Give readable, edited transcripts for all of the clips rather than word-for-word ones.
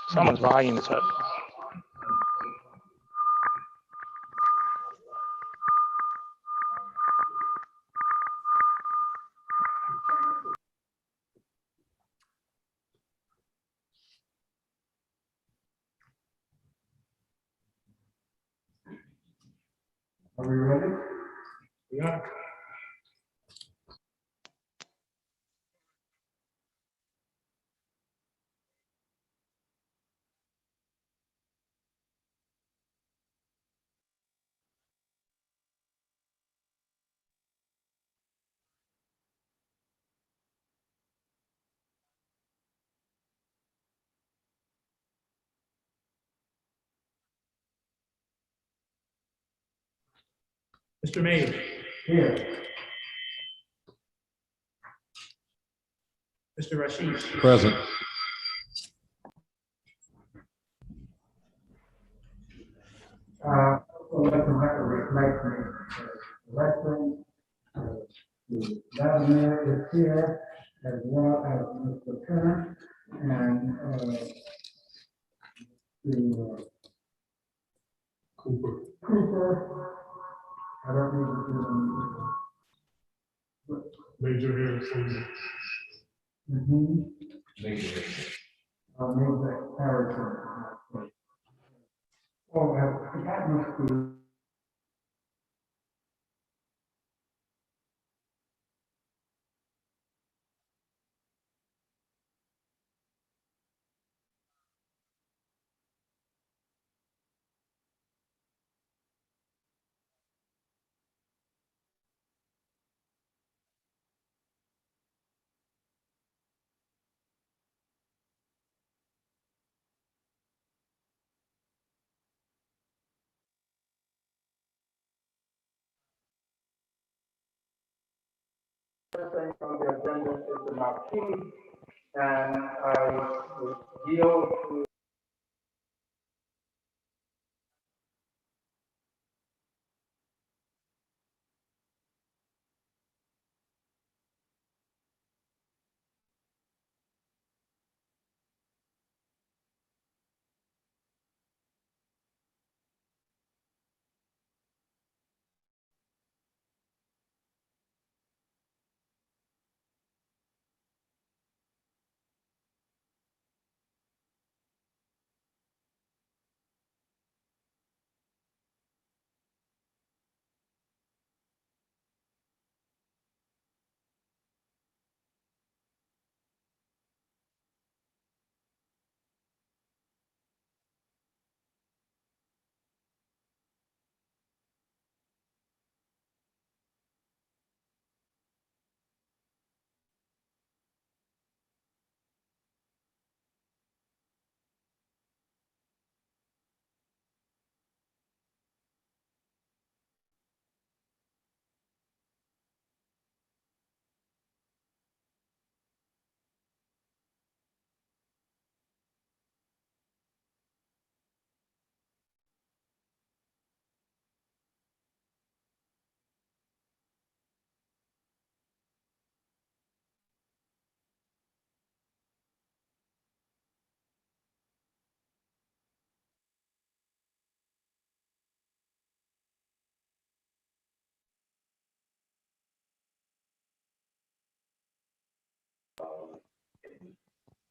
Someone's volume is up. Are we ready? Yeah. Mr. Mays. Here. Mr. Rashid. Present. Let the record reflect the election. The governor is here, as well as Mr. Turner, and the Cooper. I don't need to do them. Major Harris. Major Harrison. Oh, that must be. First thing on the agenda is the marquee, and I will yield to.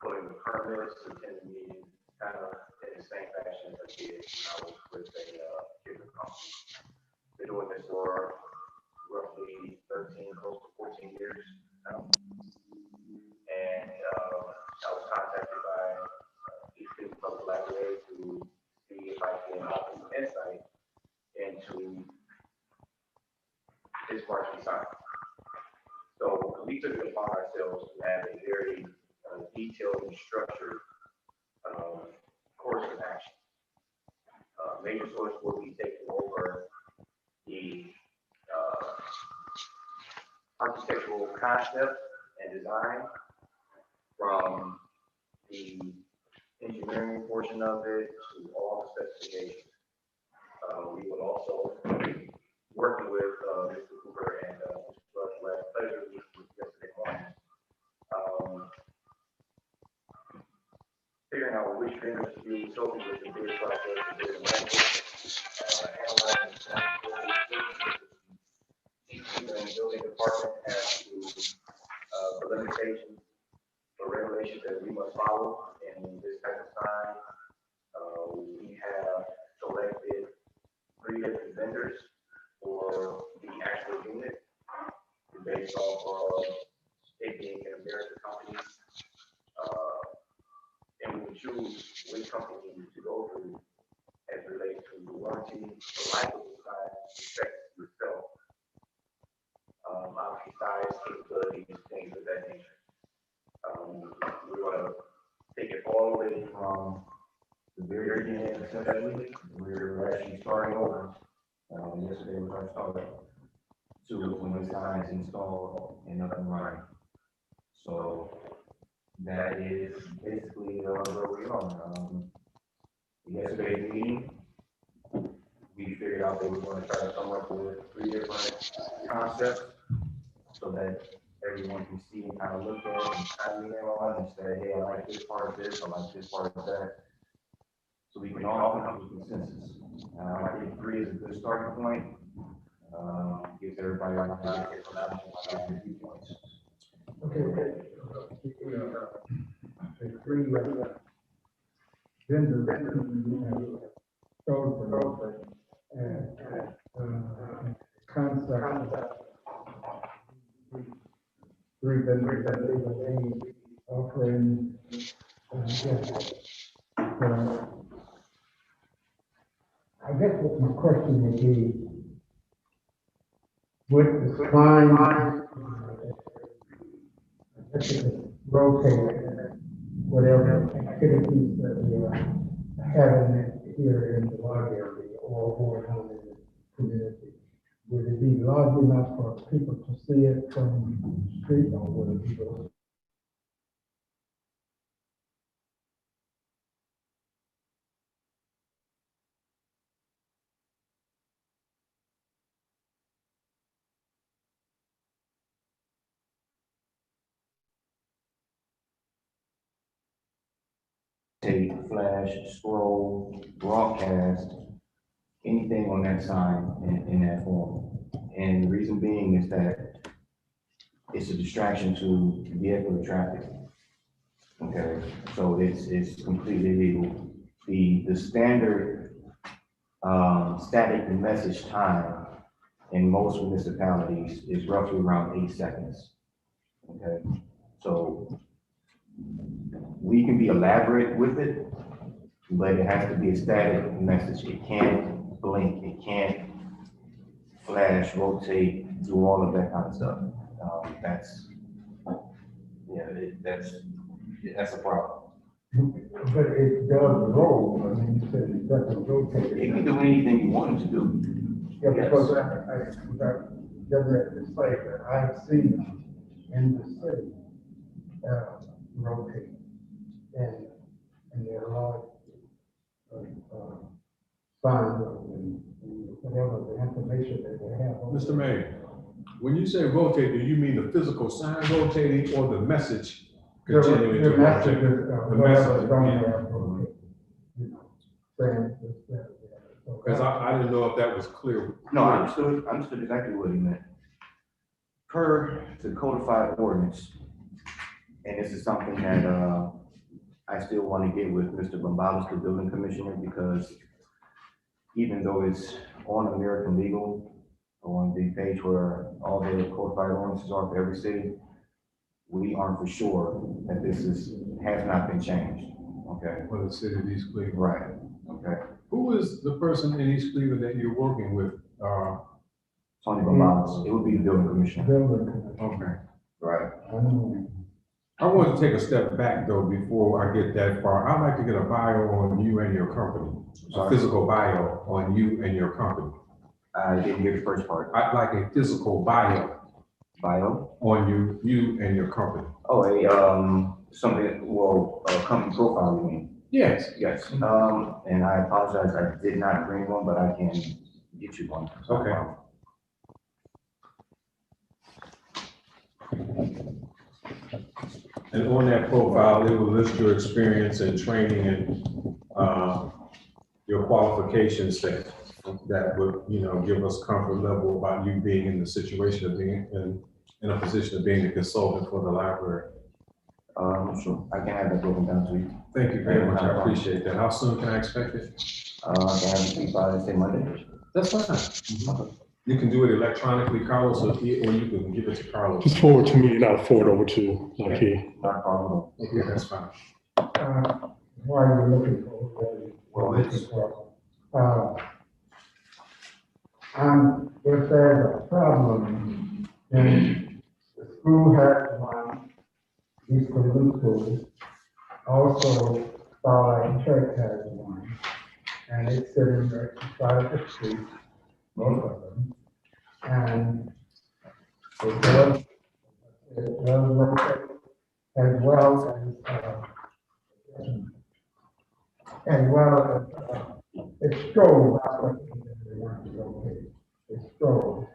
Putting the permits, attending meetings, kind of in the same fashion as I did when I was with a different company. Been doing this for roughly 13, close to 14 years now. And I was contacted by these people from the library to see if I can offer some insight into this marching sign. So we took it upon ourselves to have a very detailed and structured course of action. Major Source will be taking over the architectural concept and design from the engineering portion of it to all the specifications. We will also be working with Mr. Cooper and Mr. Rush, who had the pleasure of meeting with yesterday morning, figuring out which vendors to use, helping with the bid process, the bid analysis, analyzing teaching and building department has to, the limitations or regulations that we must follow in this type of sign. We have selected 3 different vendors for the actual unit based off of it being an American company. And we would choose which company to go through as it relates to the warranty, the life of the sign, respect to itself. Obviously size, capabilities, things of that nature. We want to take it all the way from the very beginning, essentially. We're actually starting over. Yesterday was our start to when the sign is installed and up and running. So that is basically where we are. Yesterday's meeting, we figured out that we want to try to come up with 3 different concepts so that everyone can see and kind of look at and kind of on and say, hey, I like this part of this, I like this part of that. So we can all come to a consensus. I think 3 is a good starting point. Gives everybody an opportunity to get their viewpoints. Okay. The 3 vendors chosen concept. 3 vendors that they will be offering. I guess what my question would be, would the climb rotate whatever activities that we are having here in the library or going on in the community? Would it be large enough for people to see it from the street, or would it be Tape, flash, scroll, broadcast, anything on that sign in that form. And the reason being is that it's a distraction to vehicular traffic. Okay, so it's completely legal. The standard static message time in most municipalities is roughly around 8 seconds. Okay, so we can be elaborate with it, but it has to be a static message. It can't blink, it can't flash, rotate, do all of that kind of stuff. That's a problem. But it does roll. I mean, you said it doesn't rotate. It can do anything you want it to do. Yeah, because I doesn't say that I've seen in the city rotate, and there are signs and whatever the information that they have. Mr. Mayor, when you say rotate, do you mean the physical sign rotating or the message continuing to rotate? The message. Because I didn't know if that was clear. No, I understood exactly what he meant. Per the codified ordinance, and this is something that I still want to get with Mr. Bombalis, the building commissioner, because even though it's on American Legal, on the page where all the codified ordinances are for every city, we aren't for sure that this has not been changed. Okay. For the city of East Cleveland. Right. Okay. Who is the person in East Cleveland that you're working with? Tony Bombalis. It would be the building commissioner. Okay. Right. I want to take a step back though before I get that far. I'd like to get a bio on you and your company. A physical bio on you and your company. I didn't hear the first part. I'd like a physical bio on you and your company. Oh, a company profile, you mean? Yes. Yes. And I apologize, I did not bring one, but I can get you one. Okay. And on that profile, it will list your experience and training and, your qualifications that would, give us comfort level about you being in the situation of being in a position of being a consultant for the library. Sure, I can have that broken down to you. Thank you very much. I appreciate that. How soon can I expect it? I can have it to you by, let's say, Monday. That's fine. You can do it electronically, Carlos, or you can give it to Carlos. Just forward to me and I'll forward over to Marquis. Not a problem. Okay, that's fine. Why are you looking for? Well, it's, if there's a problem, then the school has one, East Cleveland School, also Starlight Church has one, and it's sitting right beside the street, both of them. And it does work as well as it's strolled, that's what they want to locate. It's strolled,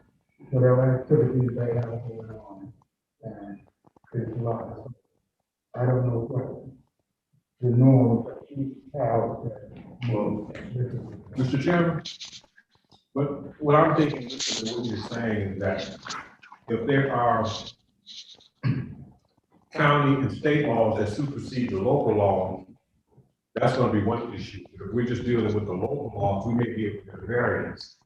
whatever activities they have going on, and it's a lot. I don't know what the norm that you have. Mr. Chairman, but what I'm thinking, listening to what you're saying, is that if there are county and state laws that supersede the local law, that's going to be one issue. If we're just dealing with the local laws, we may be able to get a variance.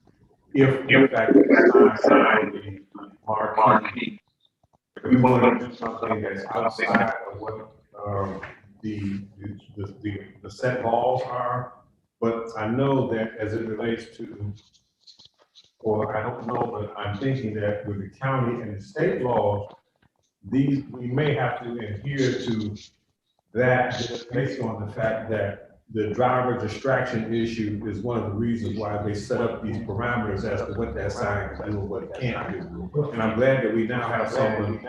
If in fact, the marquee, if we want to do something that's outside of what the set laws are, but I know that as it relates to, or I don't know, but I'm thinking that with the county and the state laws, we may have to adhere to that just based on the fact that the driver distraction issue is one of the reasons why they set up these parameters as to what that sign can do and what it can't do. And I'm glad that we now have someone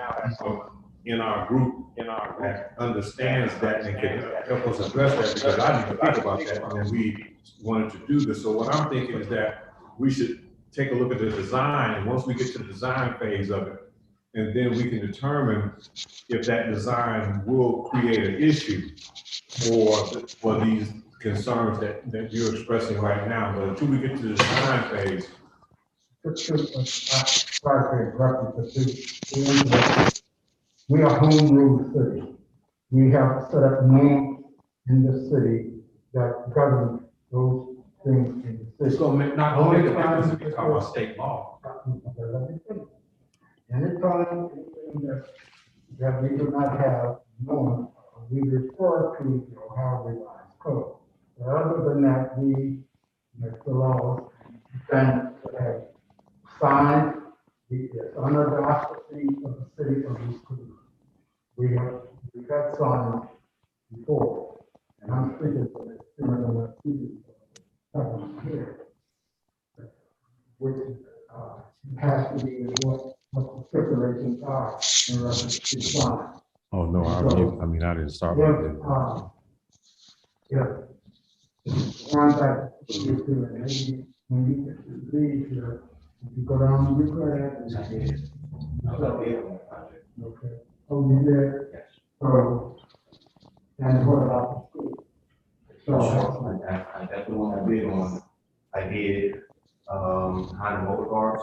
in our group that understands that and can help us address that, because I didn't think about that when we wanted to do this. So what I'm thinking is that we should take a look at the design, and once we get to the design phase of it, and then we can determine if that design will create an issue for these concerns that you're expressing right now. But until we get to the design phase. We are home rule city. We have set up norms in the city that govern those things in the city. It's going to not only the difference if you talk about state law. Anytime that we do not have norms, we refer to the Ohio Revised Code. But other than that, we make the laws, and have signs, it's under the auspices of the city of East Cleveland. We've got signs before, and I'm speaking for the experience of what people here, which has to be what the stipulations are in reference to signs. Oh, no, I didn't start with that. One that you do, maybe when you leave here, you go down to your class. Okay. Oh, you did? Yes. So, and what about the school? So, I definitely want to bid on, I did, Honda motor cars.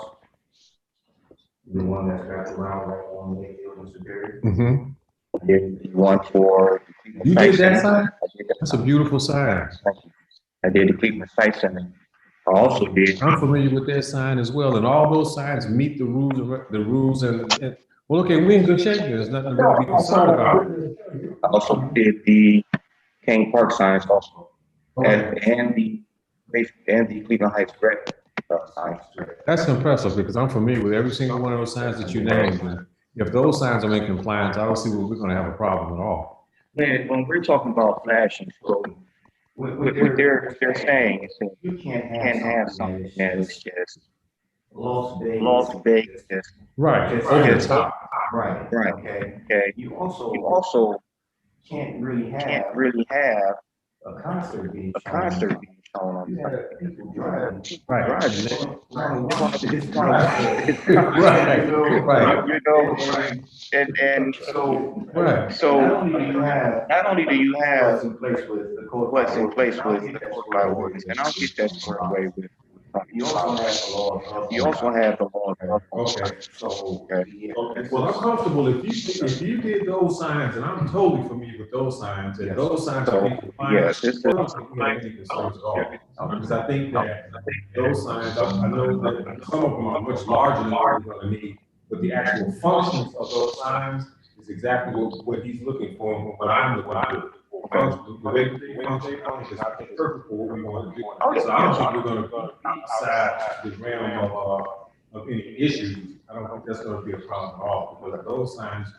The one that's wrapped around right on Mayfield and Superior. Mm-hmm. I did one for. You did that sign? I did that. That's a beautiful sign. Thank you. I did the Cleveland Site Center. I also did. I'm familiar with that sign as well, and all those signs meet the rules and well, okay, we're in good shape here. There's nothing to really be concerned about. I also did the King Park signs also, and the Cleveland Heights Red signs. That's impressive, because I'm familiar with every single one of those signs that you named. And if those signs are in compliance, I don't see where we're gonna have a problem at all. Man, when we're talking about flashing, so what they're saying is that you can't have something that is just Las Vegas. Right, Just over the over the top. Right. Okay. You also can't really have a concert being a concert being shown on. You had people driving. Right. Right, right. You know, and So, Right. so not only do you have not only do you have what's in place with the code. what's in place with the code by ordinance, and I'll get that squared away with. You also have the law of. You also have the law of. Okay. So. Okay. yeah, Okay, well, I'm comfortable if you did those signs, and I'm totally familiar with those signs, and those signs are in compliance. Yes, this is- I don't think we have any concerns at all. Because I think that those signs, I know that some of them are much larger than what we're gonna need, but the actual functions of those signs is exactly what he's looking for, and what I'm looking for. The way they function, is I think perfect for what we want to do. So I don't think we're gonna be outside the realm of any issues. I don't think that's gonna be a problem at all, because those signs,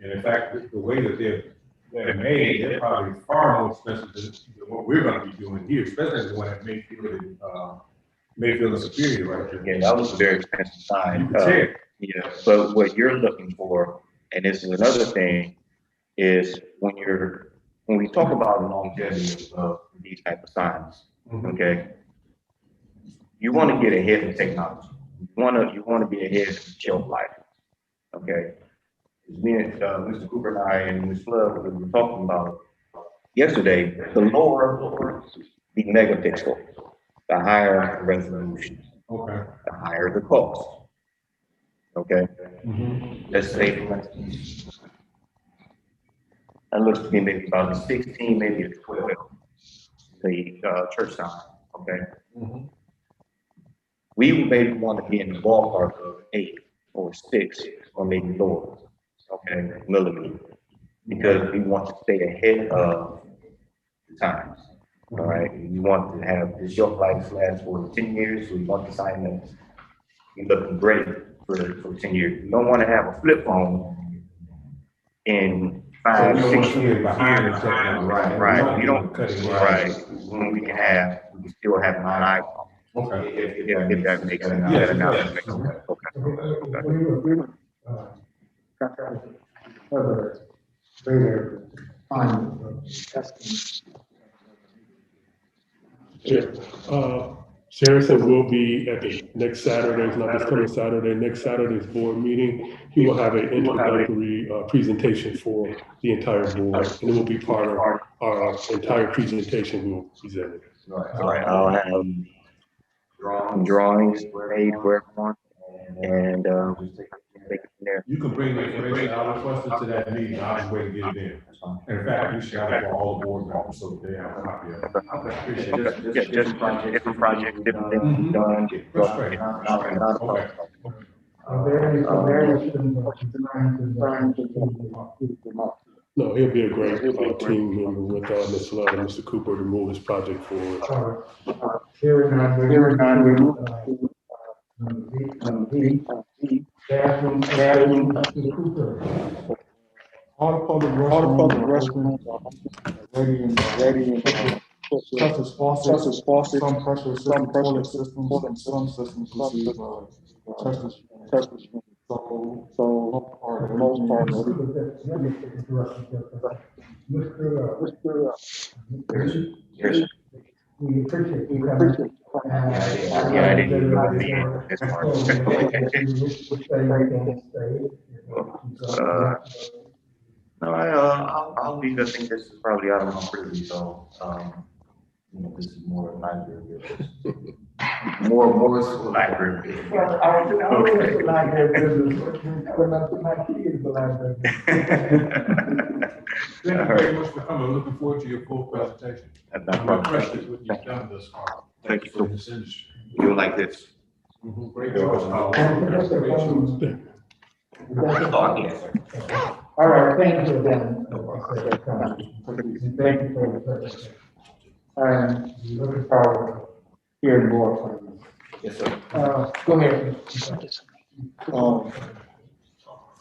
and in fact, the way that they're made, they're probably far more expensive than what we're gonna be doing here, especially the one at Mayfield and Superior right there. Yeah, that was a very expensive You sign. can tell. Yeah, but what you're looking for, and this is another thing, is when we talk about the longevity of these type of signs, okay? You want to get ahead of technology. You want to be ahead of shelf life, okay? Me and Mr. Cooper and I and Ms. Love, we were talking about yesterday, the lower the megapixel, the higher the resolution, Okay. the higher the cost. Okay? Let's say, for instance, that looks to be maybe about a 16, maybe a 12, the church sign, okay? We would maybe want to be in the ballpark of 8 or 6 or maybe lower, okay, millimeter, because we want to stay ahead of the times. All right, we want to have the shelf life last for 10 years. We want the sign that be looking great for 10 years. We don't want to have a flip phone in 5, 6 years behind the technology. Right, you don't, Cut it right, when we can still have an iPhone. Okay. If that makes sense. Yes, That it analysis does. makes sense. Okay. We were, further, greater on testing. Sharon said we'll be at the next Saturday's, not this coming Saturday, next Saturday's board meeting. He will have an introductory presentation for the entire board, and it will be part of our entire presentation we'll present. All right, I'll have drawings made for everyone, and we'll take it from there. You can bring the information I requested to that meeting, I'll just wait to get it in. In fact, we should have it for all the board members, so they have a copy of it. Appreciate it. Okay, yeah, just different projects, different things done. That's great. Okay. Are there any trying to No, he'll be a great team member with Ms. Love and Mr. Cooper to move this project forward. Hearing on, we move All the public restrooms are ready and touches faucets, some pressure system, toilet systems, and some systems receive touches. So, for the most part, Yes. we appreciate you coming. Yeah, I didn't even know the this part. No, I'll leave. I think this is probably out of my privy, so, this is more library business. More library business. Well, I was the library business, but my kids, the library business. Thank you very much for coming, looking forward to your full presentation. That's not a I'm problem. impressed with what you've done thus far. Thank you For so this industry. You like this? Great job. All right, thank you again. Thank you for the presentation. And looking forward to hearing more from you. Yes, sir. Go ahead.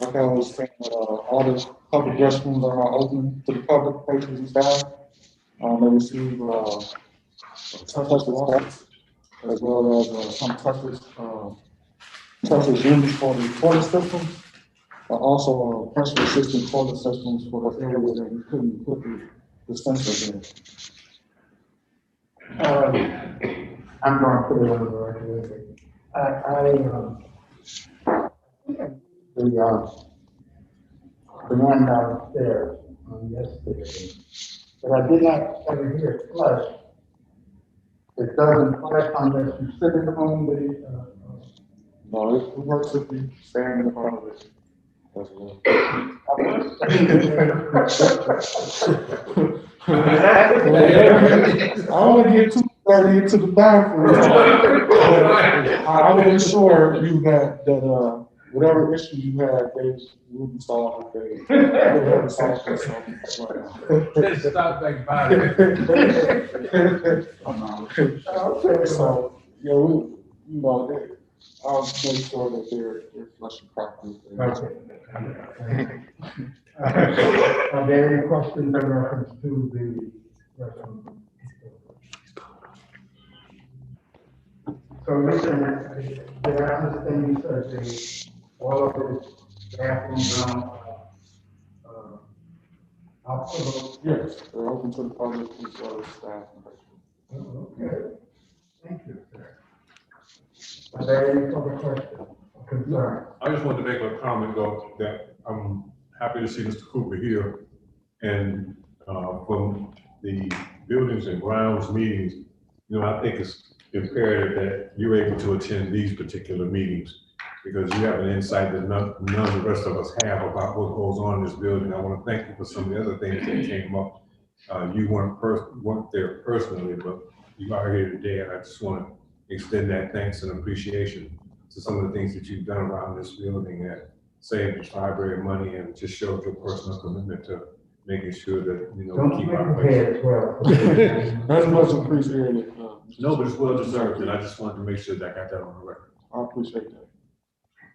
like I was saying, all the public restrooms are now open to the public, patrons and staff. They receive, touchless faucets, as well as, some touchless units for the toilet systems. Also, pressure resistant toilet systems for the areas that we couldn't put the sensors in. I'm going to put it on the record. The one downstairs on yesterday, but I did not ever hear it flush. It doesn't flush unless you sit in on the, No, it works if you stand in front of it. That's well. I only get 2:30 into the bathroom. I was sure you that whatever issue you had, they will be solved. Stop that So, yeah, I'll make sure that they're flushing properly. Are there any questions in reference to the resolution? So listen, there are other things that all of this bathrooms Yes, they're open to the public as well as staff. Okay, thank you, sir. Are there any other questions or concerns? I just wanted to make a comment though, that I'm happy to see Mr. Cooper here. And from the buildings and grounds meetings, I think it's imperative that you're able to attend these particular meetings because you have an insight that none of the rest of us have about what goes on in this building. I want to thank you for some of the other things that came up. You weren't there personally, but you are here today, and I just want to extend that thanks and appreciation to some of the things that you've done around this building that saved the library money and just showed your personal commitment to making sure that, we keep our place. That's much appreciated. No, but it's well deserved, and I just wanted to make sure that I got that on the record. I appreciate that.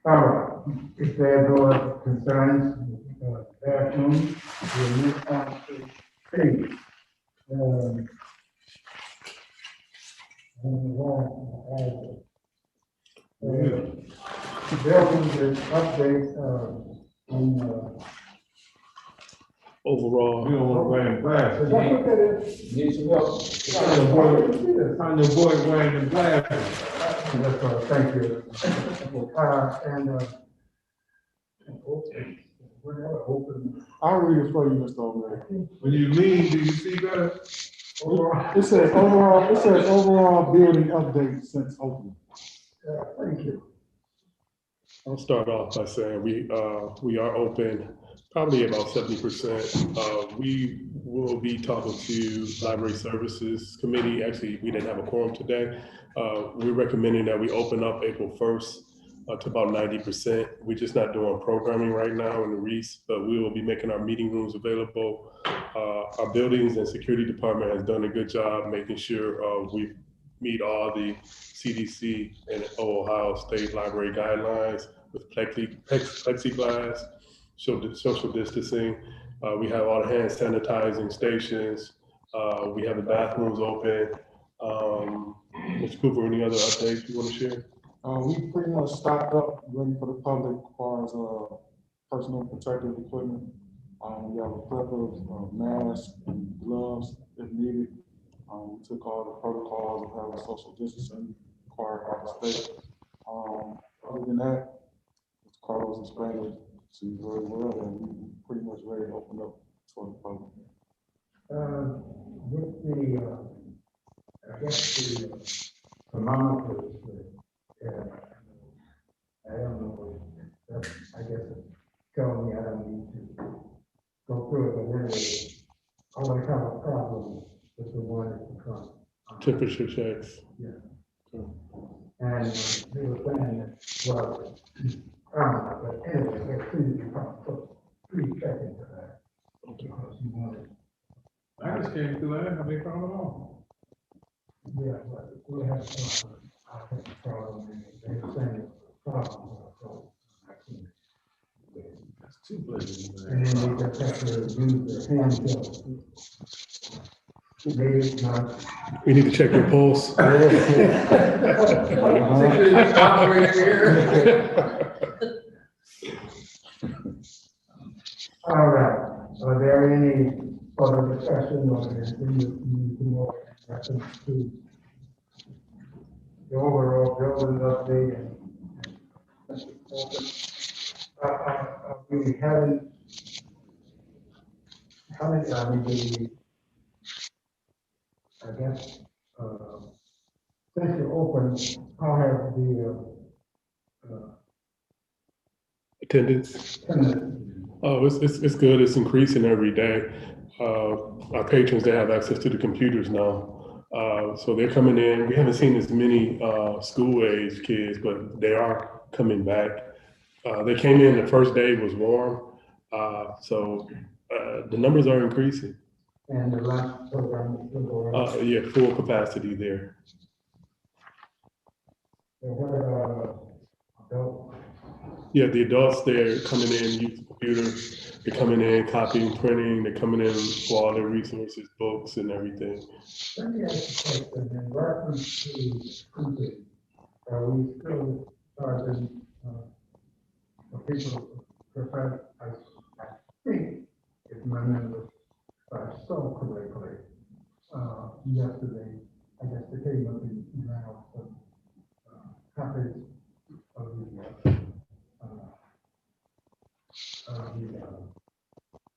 All right, if there are no other concerns, bathrooms, we'll move on to C. Buildings and updates, on, Overall, You don't want to wear them glasses. That's what that is. Find your boy wearing them glasses. That's right, thank you. Open. I'll read it for you, Mr. O'Leary. When you lean, do you see better? It says overall building update since opening. Thank you. I'll start off by saying we are open probably about 70%. We will be talking to Library Services Committee. Actually, we didn't have a quorum today. We're recommending that we open up April 1st to about 90%. We're just not doing programming right now in the Reese, but we will be making our meeting rooms available. Our buildings and security department has done a good job making sure we meet all the CDC and Ohio State Library guidelines with plexiglass, social distancing. We have all the hand sanitizing stations. We have the bathrooms open. Mr. Cooper, any other updates you want to share? We pretty much stocked up, ready for the public as far as personal protective equipment. We have a plethora of masks and gloves if needed. We took all the protocols of having social distancing required by the state. Other than that, as Carlos explained it to you very well, and we pretty much ready to open up for the public. With the, I guess the thermometers, I don't know, I guess it's telling me I don't need to go through it, but anyway, I always have a problem with the one at the front. Temperature checks. Yeah. And they were saying that, well, I don't know, but anyway, let's see, please check into that. Because you want it. I just came through that, have any problem at all? Yeah, but we have some, I think, problem, and they're saying it's a problem, so I can't. That's too blatant. And then they just have to use their hand gel. Maybe it's not. We need to check your pulse. All right, are there any further discussion on this, we need more reference to the overall building update and we haven't, I guess, since you opened, how have the, Attendance. tenants? Oh, it's good. It's increasing every day. Our patrons, they have access to the computers now. So they're coming in. We haven't seen as many school age kids, but they are coming back. They came in the first day, it was warm. So the numbers are increasing. And the last program is still going on. Yeah, full capacity there. So what about, adult? Yeah, the adults, they're coming in, use the computers, they're coming in, copying, printing, they're coming in for all their resources, books and everything. Let me ask you a question in reference to COVID. Are we still charging, for people, because I think, if my numbers are so correctly, yesterday, I guess they came up in now some, copies of the,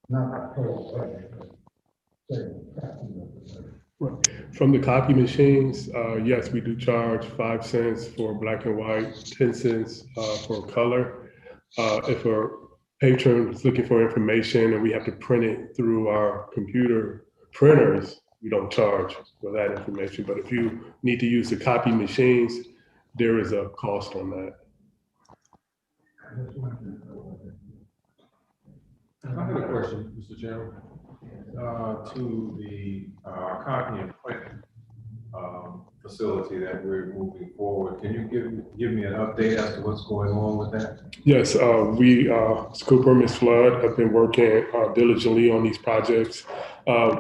not October, but say, copies of the. From the copy machines, yes, we do charge 5 cents for black and white, 10 cents for color. If a patron is looking for information and we have to print it through our computer printers, we don't charge for that information. But if you need to use the copy machines, there is a cost on that. I just wanted to know whether. I have a question, Mr. Chairman. To the copy and print facility that we're moving forward, can you give me an update as to what's going on with that? Yes, we, Scooper, Ms. Flood, have been working diligently on these projects.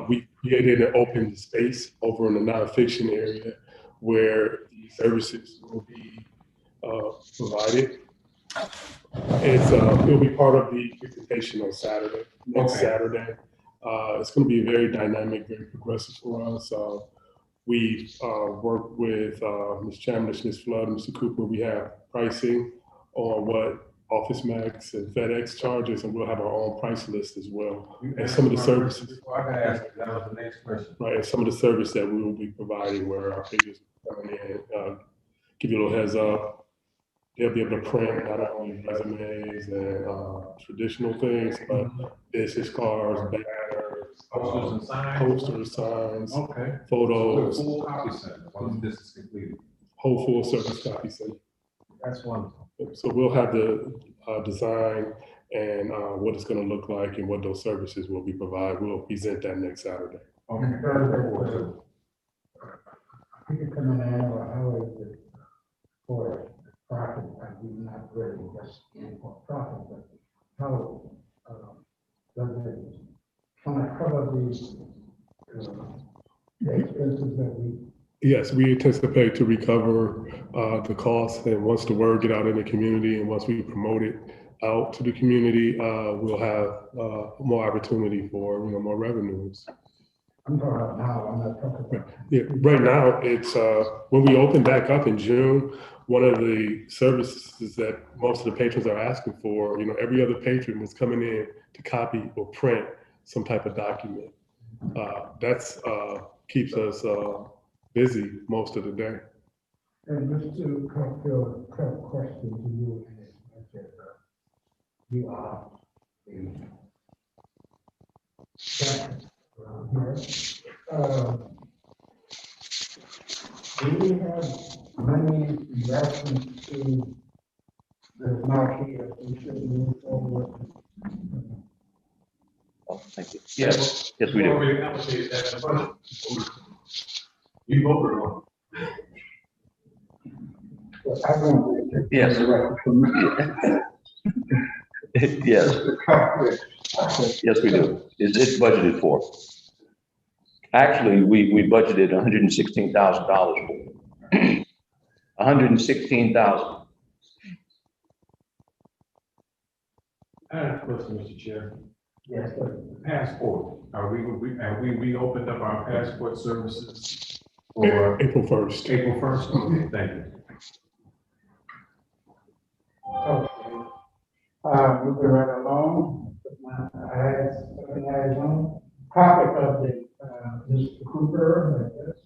We created an open space over in the nonfiction area where the services will be provided. It'll be part of the presentation on Saturday, next Okay. Saturday. It's going to be very dynamic, very progressive for us. We worked with Ms. Chandler, Ms. Flood, Mr. Cooper. We have pricing on what Office Max and FedEx charges, and we'll have our own price list as well. You And some of the answered my question services, before. I gotta ask you, that was the next question. right, and some of the service that we will be providing where our pages come in, give you a little heads up. They'll be able to print not only resumes and traditional things, but business cards, banners, Posters and signs? posters, signs, Okay. photos, Full copy center, once this is completed. whole full service copy center. That's wonderful. So we'll have the design and what it's going to look like and what those services will be provided. We'll present that next Saturday. Okay. People come in and how is it for profit, and we're not really just in for profit, but how, does it, can I cover the expenses that we? Yes, we anticipate to recover the costs, and once the word get out in the community and once we promote it out to the community, we'll have more opportunity for, more revenues. I'm talking about now, I'm not talking about. Yeah, right now, it's, when we open back up in June, one of the services that most of the patrons are asking for, every other patron is coming in to copy or print some type of document. That's keeps us busy most of the day. And Mr. Cockfield, question to you, and you are the second around here. Do we have money in reference to the market that we should move forward? Oh, thank you. Yes, yes, we do. Already allocated that in the budget. We voted on Well, I want to. Yes. Yes, yes, we do. It's budgeted for. Actually, we budgeted $116,000 for it. $116,000. I have a question, Mr. Chair. Yes, sir. Passport, have we reopened up our passport services for April 1st. April 1st? Okay, thank you. Okay. Moving right along, I had something I on topic update, Mr. Cooper, I guess.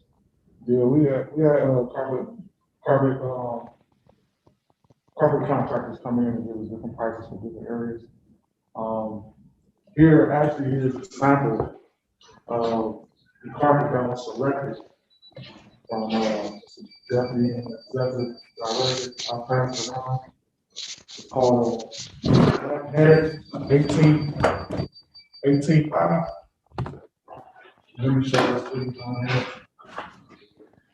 Yeah, we had carpet contractors come in and give us different prices for different areas. Here's a sample of the carpet that was selected from, Deputy Executive Director, I'll pass it on. It's called, head 18.5. Let me show you this on here.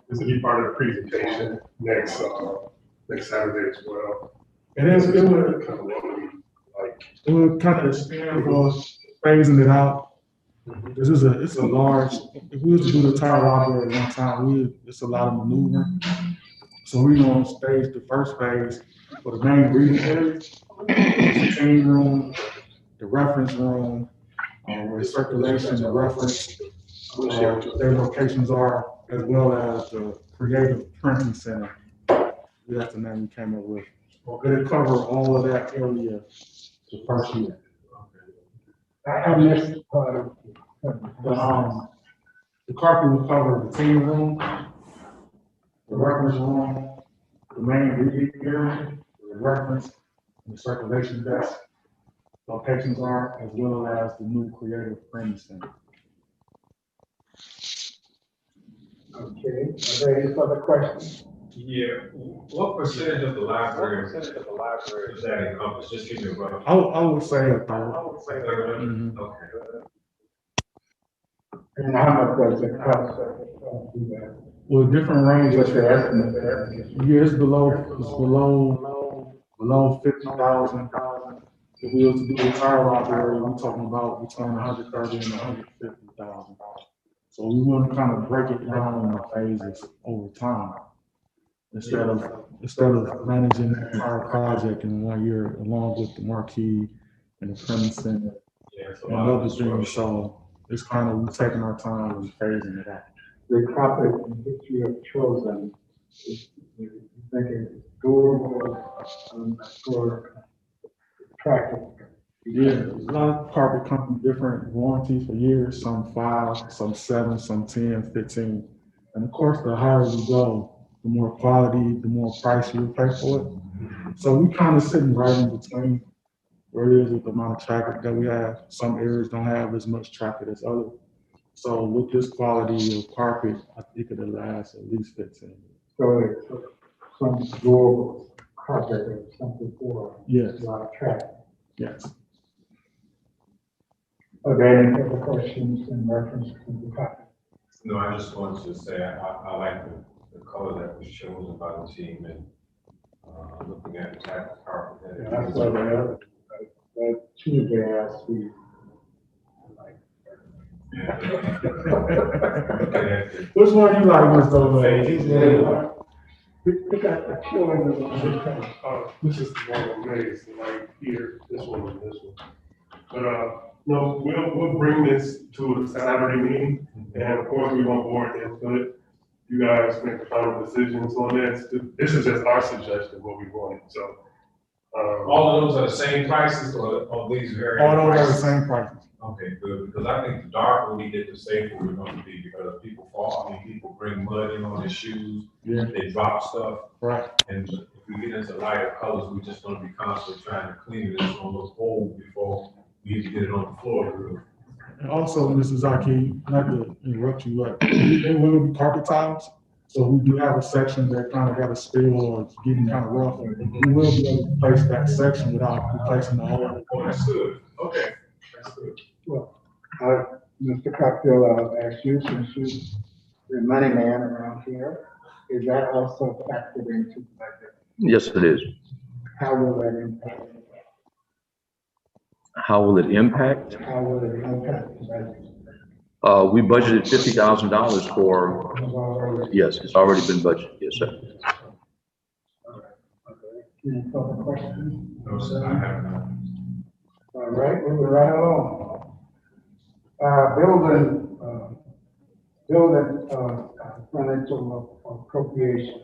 This will be part of the presentation next Saturday as well. It would Kind of like, it would kind of expand for phasing it out. This is it's a large, if we were to do the entire library at one time, it's a lot of maneuvering. So we're gonna stage the first phase for the main reading area, the team room, the reference room, where circulation, the reference, their locations are, as well as the creative printing center. That's the name we came up with. It'll cover all of that area the first year. I missed part of The carpet will cover the team room, the reference room, the main reading area, the reference, and the circulation desk locations are, as well as the new creative printing center. Okay, are there any further questions? Yeah, what percentage of the library does that encompass? Just give me a rough. I would say a third. Mhm. Mhm. Okay. And how much does it cost to do that? Well, different ranges. What's your estimate there? Yeah, it's below 50,000. If we were to do the entire library, we're talking about between 130 and 150,000. So we want to kind of break it down in phases over time. Instead of managing the entire project in 1 year, along with the marquee and the printing center Yeah, it's a and lot of other things. So it's kind of, we're taking our time and phasing it out. The topic that you have chosen, you think it's doable, for traffic? Yeah, a lot of carpet come with different warranties for years, some 5, some 7, some 10, 15. And of course, the higher you go, the more quality, the more price you pay for it. So we kind of sitting right in between where it is with the amount of traffic that we have. Some areas don't have as much traffic as others. So with this quality of carpet, I think it'll last at least 15 years. So it's some doable carpet or something for Yes, a lot of traffic. yes. Are there any other questions in reference to the topic? No, I just wanted to say, I like the color that was chosen by the team and, looking at the type of carpet that. Yeah, I saw that Tuesday we. Which one you like, Mr. We got the children of the this is the one I'm raised, like here, this one and this one. But, no, we'll bring this to a Saturday meeting, and of course, we want board input. You guys make the final decisions on this. This is just our suggestion, what we want, so. All of those are the same prices or these various? All those are the prices? same prices. Okay, good, because I think the darker we get, the safer we're going to be, because people fall, people bring mud in on their shoes, Yeah, they drop stuff, right. and if we get into lighter colors, we're just gonna be constantly trying to clean it, it's gonna look old before we even get it on the floor. And also, Mrs. Zaki, not to interrupt you, but they will be carpet tiles. So we do have a section that kind of got a spill or it's getting kind of rough. We will be able to replace that section without replacing the whole. Oh, that's good, okay, that's good. Well, Mr. Cocktail, I'll ask you, since you're the money man around here, is that also factored into the budget? Yes, it is. How will that impact? How will it impact? How will it impact the budget? We budgeted $50,000 for, It's already- yes, it's already been budgeted, yes, sir. Any further questions? No, sir, I have none. All right, moving right along. Building, financial appropriation.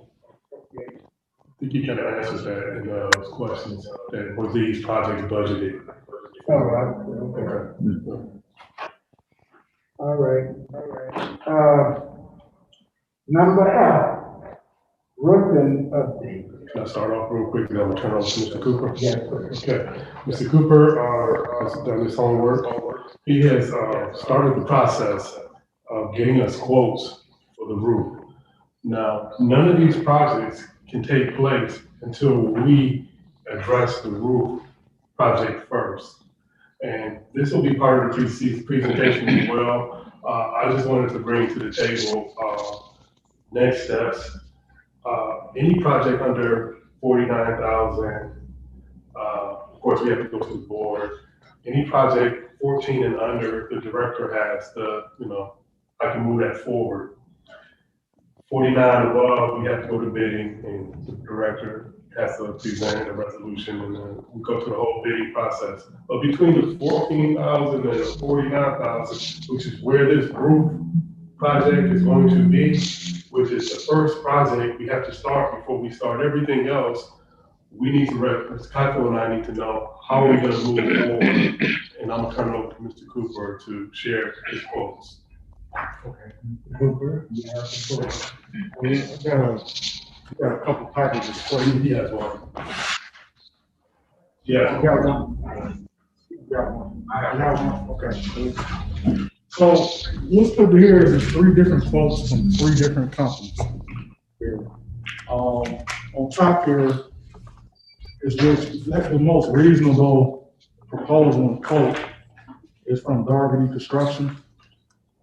I think you kind of answered that in those questions, that were these projects budgeted? All right. Okay. All right. Number F, roofing update. Can I start off real quick and then we'll turn over to Mr. Cooper? Yes. Okay, Mr. Cooper has done his homework. He has started the process of getting us quotes for the roof. Now, none of these projects can take place until we address the roof project first. And this will be part of the presentation as well. I just wanted to bring to the table next steps. Any project under 49,000, of course, we have to go to the board. Any project 14 and under, the director has the, I can move that forward. 49 above, we have to go to bidding, and the director has to present a resolution, and then we go through the whole bidding process. But between the 14,000 and the 49,000, which is where this roof project is going to be, which is the first project we have to start before we start everything else, we need to, Mr. Kaiko and I need to know how are we going to move forward. And I'm going to turn it over to Mr. Cooper to share his quotes. Okay. Cooper, you have the floor. We got a couple packages for you. He has one. You Yeah. got one? You got one. I have one, okay. So what's put here is 3 different quotes from 3 different companies. Here. On top here is just the most reasonable proposal and quote is from Darby Construction.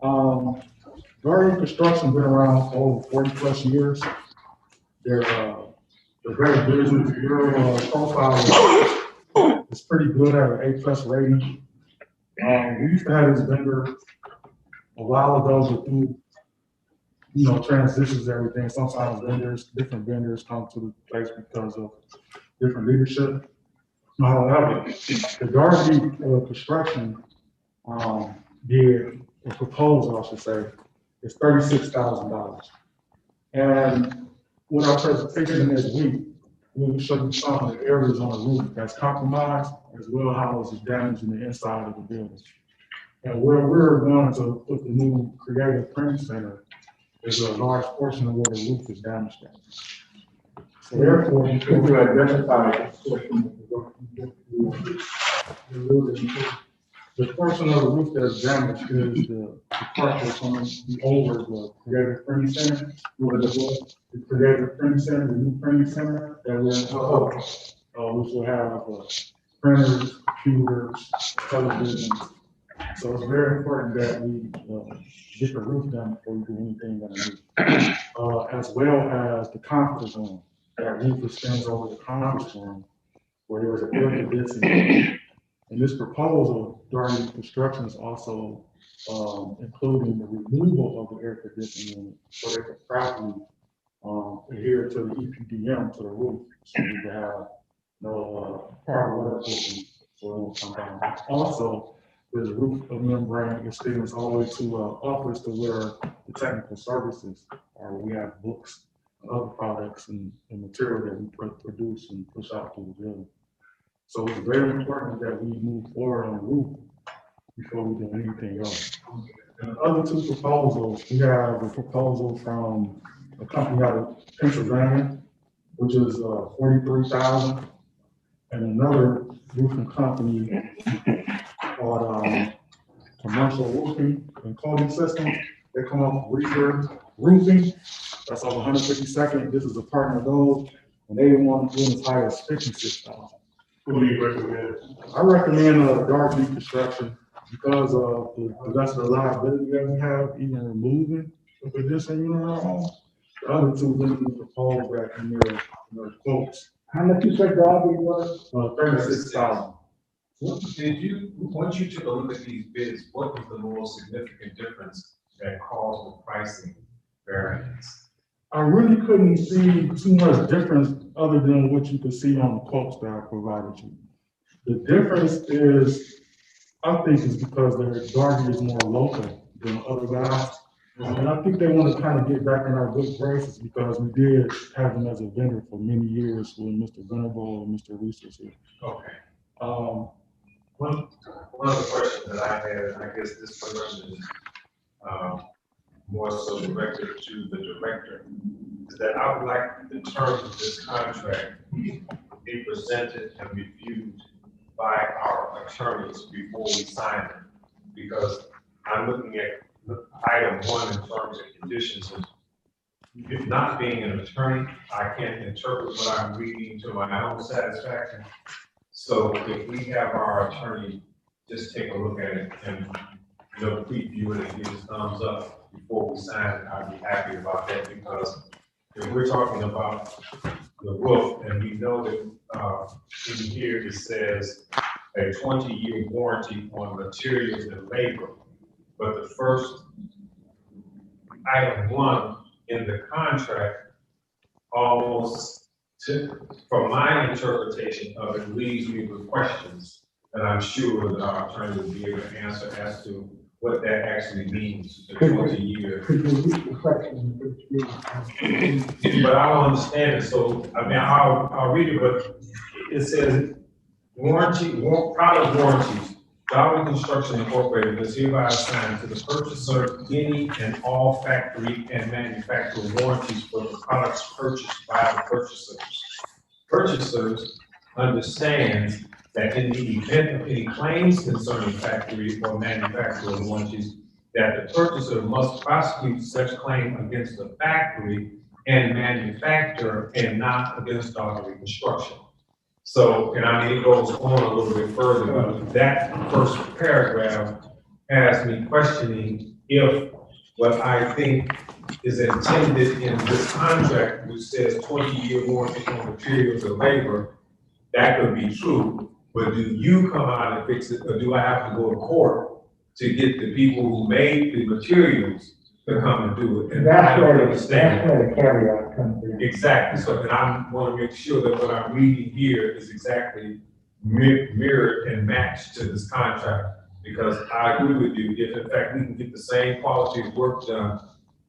Darby Construction been around for over 40 plus years. They're very business. Their profile is pretty good at an A+ rating. We used to have this vendor a while ago, but through transitions, everything. Sometimes different vendors come to the place because of different leadership. However, the Darby Construction did a proposal, I should say, is $36,000. And with our presentation this week, we'll show you some of the areas on the roof that's compromised, as well as the damage in the inside of the building. And where we're going to put the new Creative Printing Center is a large portion of where the roof is damaged at. So therefore, you could identify the portion of the roof that's damaged is the part that's going to be over the Creative Printing Center. The Creative Printing Center, the new printing center that we're in, which will have printers, computers, televisions. So it's very important that we get the roof done before we do anything on the roof. As well as the conference room. That roof extends over the conference room where there's an air conditioning. And this proposal during the construction is also including the removal of the air conditioning unit so they can properly adhere to the EPDM to the roof, so we can have no proper weather system so it won't come down. Also, there's a roof membrane extends all the way to office to where the technical services are. We have books and other products and material that we produce and push out to the building. So it's very important that we move forward on the roof before we do anything else. And the other 2 proposals, we have a proposal from a company out of Pennsylvania, which is $43,000, and another roofing company called Commercial Roofing and Coating Systems. They come up with Reaper Roofing. That's on 152nd. This is a partner of those, and they want to do as high as $56,000. Who do you recommend? I recommend Darby Construction because of the less reliability that we have, even removing the conditioning unit on our own. The other 2 vendors proposed that in their quotes. How much you said Darby was? 36,000. Once you took a look at these bids, what was the most significant difference that caused the pricing variance? I really couldn't see too much difference other than what you could see on the quotes that I provided you. The difference is I think it's because Darby is more local than other guys. And I think they want to kind of get back in our good graces because we did have them as a vendor for many years when Mr. Venerable and Mr. Reese was here. Okay. Well, One of the questions that I had, and I guess this question is, more so directed to the director, is that I would like the terms of this contract be presented and reviewed by our attorneys before we sign it. Because I'm looking at item 1 in terms of conditions. And if not being an attorney, I can't interpret what I'm reading to my own satisfaction. So if we have our attorney just take a look at it and, preview it and give us thumbs up before we sign it, I'd be happy about that, because if we're talking about the roof, and we know that, in here it says a 20-year warranty on materials and labor, but the first item 1 in the contract almost, from my interpretation of it, leaves me with questions that I'm sure that our attorney will be able to answer as to what that actually means, the 20 years. Could you read the question? But I don't understand it, so, I mean, I'll read it, but it says, product warranties. Darby Construction Incorporated is hereby assigned to the purchaser any and all factory and manufacturer warranties for the products purchased by the purchasers. Purchasers understands that in the event of any claims concerning factory or manufacturer warranties, that the purchaser must prosecute such claim against the factory and manufacturer and not against Darby Construction. So, and I mean, it goes on a little bit further, but that first paragraph has me questioning if what I think is intended in this contract, which says 20-year warranty on materials and labor, that could be true. But do you come out and fix it, or do I have to go to court to get the people who made the materials to come and do it? And I don't understand. That's where the caveat comes in. Exactly. So, and I want to make sure that what I'm reading here is exactly mirrored and matched to this contract. Because I agree with you, if in fact we can get the same quality of work done,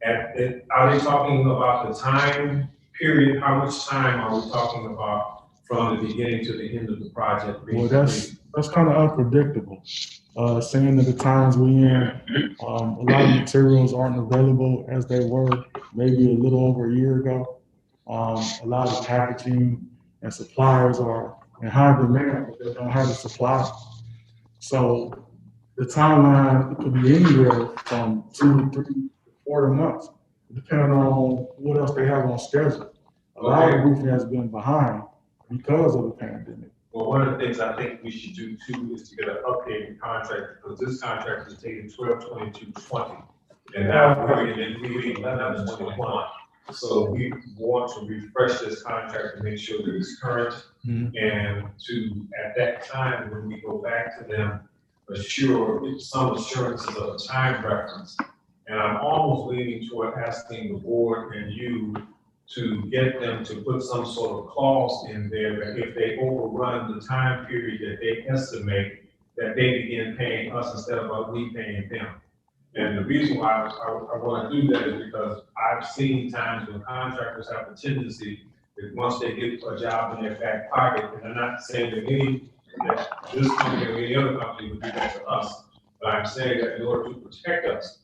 are they talking about the time period? How much time are we talking about from the beginning to the end of the project? well, that's kind of unpredictable. Saying that the times we in, a lot of materials aren't available as they were maybe a little over a year ago. A lot of packaging and suppliers are in high demand, but they don't have the supply. So the timeline could be anywhere from 2 to 3 to 4 months, depending on what else they have on schedule. A lot of roofing has been behind because of the pandemic. Well, one of the things I think we should do too is to get an updated contract, because this contract is dated 12/22/20. And now we're in 11/21. So we want to refresh this contract to make sure that it's current. And to, at that time, when we go back to them, assure some assurances of a time reference. And I'm almost leaning toward asking the board and you to get them to put some sort of clause in there that if they overrun the time period that they estimate, that they begin paying us instead of we paying them. And the reason why I want to do that is because I've seen times when contractors have a tendency that once they get a job in their back pocket, and I'm not saying that this company or any other company would do that to us, but I'm saying that in order to protect us,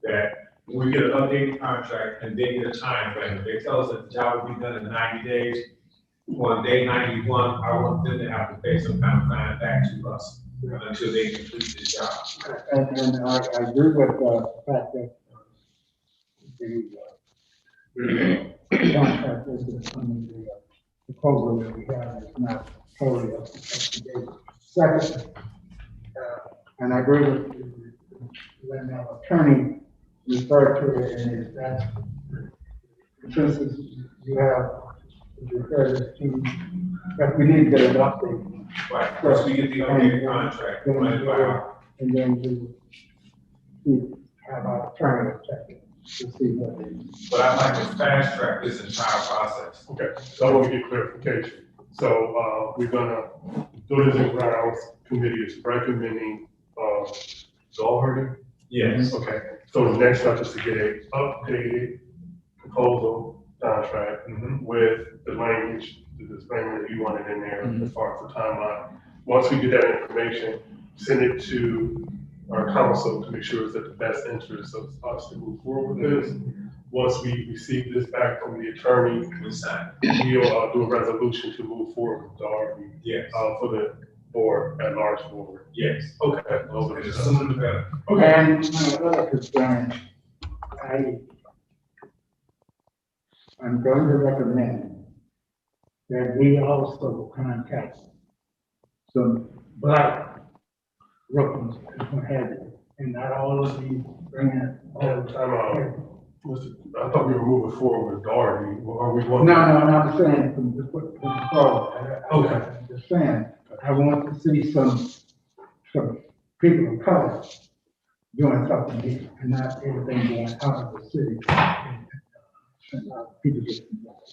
that we get an updated contract and they get a time frame. If they tell us that the job will be done in 90 days, on day 91, I want them to have to pay some kind of fine back to us until they complete the job. And I agree with the fact that the contract is the program that we have is not totally up to date. Second, and I agree with when our attorney referred to it, and that's since you have referred to that we need to get an update. Right, first we get the updated contract. And then we have our attorney check it to see what they. But I'd like to fast track this entire process. Okay, so I want to get clarification. So we're gonna, Buildings and Grounds Committee is recommending dog herding? Yes. Okay, so the next step is to get a updated proposal contract with the language, the disclaimer that you wanted in there as far as the timeline. Once we get that information, send it to our council to make sure it's at the best interest of us to move forward with this. Once we receive this back from the attorney, We sign. we'll do a resolution to move forward with Darby Yes. for the board, at large board. Yes. Okay. Those are The the sooner the better. Okay. And my other concern, I'm going to recommend that we also contact some black Brookings, what have you, and not all of these bringing all the Time out. I thought we were moving forward with Darby, or are we going? No, I'm saying from the forward. Okay. I'm just saying, I want to see some people of color doing something here, and not everything going out of the city. People get involved.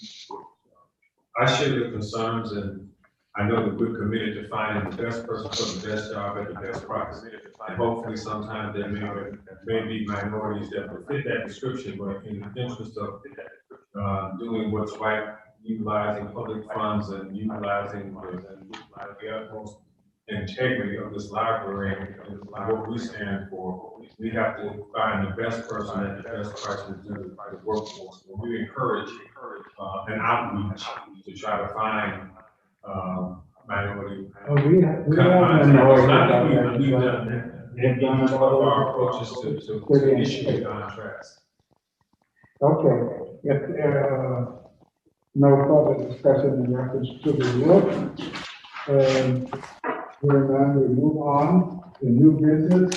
I share your concerns, and I know that we're committed to finding the best person for the best job at the best price. And hopefully sometimes there may be minorities that will fit that description, but in the interest of doing what's right, utilizing public funds and utilizing the utmost integrity of this library and what we stand for, we have to find the best person at the best price to do the workforce. We encourage an outreach to try to find minority. We have minority. We've done that. And one of our approaches to issue contracts. Okay, if there are no further discussion in reference to the work, we're going to move on to new business.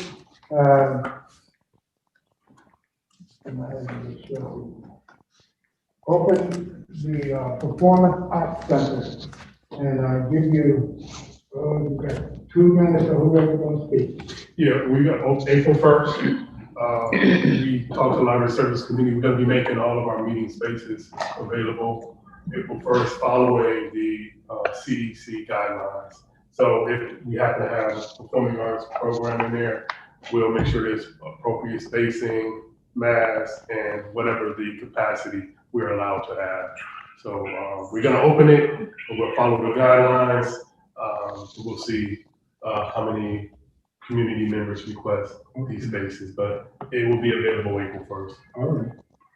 Open the Performance Arts Center, and I give you, you got 2 minutes or whoever's going to speak. Yeah, we got April 1st. We talked to the Library Service Committee. We're going to be making all of our meeting spaces available April 1st following the CDC guidelines. So if we happen to have a performing arts program in there, we'll make sure there's appropriate spacing, masks, and whatever the capacity we're allowed to have. So we're going to open it, and we'll follow the guidelines. We'll see how many community members request these spaces, but it will be available April 1st. All right.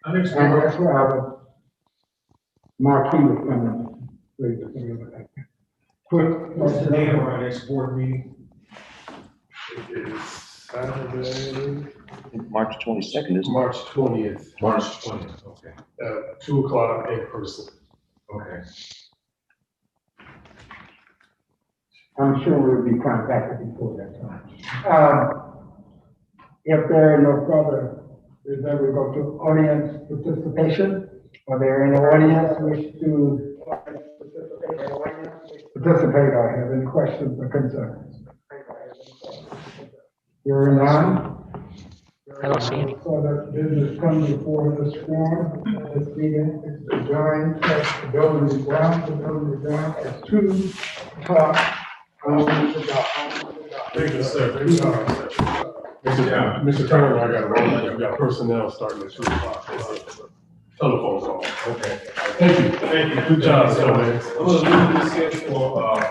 I think And that's where our marquee was coming. What's the date of our next board meeting? It is Saturday, March 22nd, isn't it? March 20th, March 20th, okay. 2 o'clock in person. Okay. I'm sure we'll be contacted before that time. If there are no further, then we go to audience participation. Are there any audience wish to participate or have any questions or concerns? Hearing none. I don't see any. So that business comes before this forum, this meeting is adjourned, the building is down at 2 o'clock. Thank you, sir. Thank you. Mr. Turner, I got to roll. We got personnel starting at 2 o'clock. Telephone call. Okay. Thank you. Good job, sir. I'm gonna leave this here for,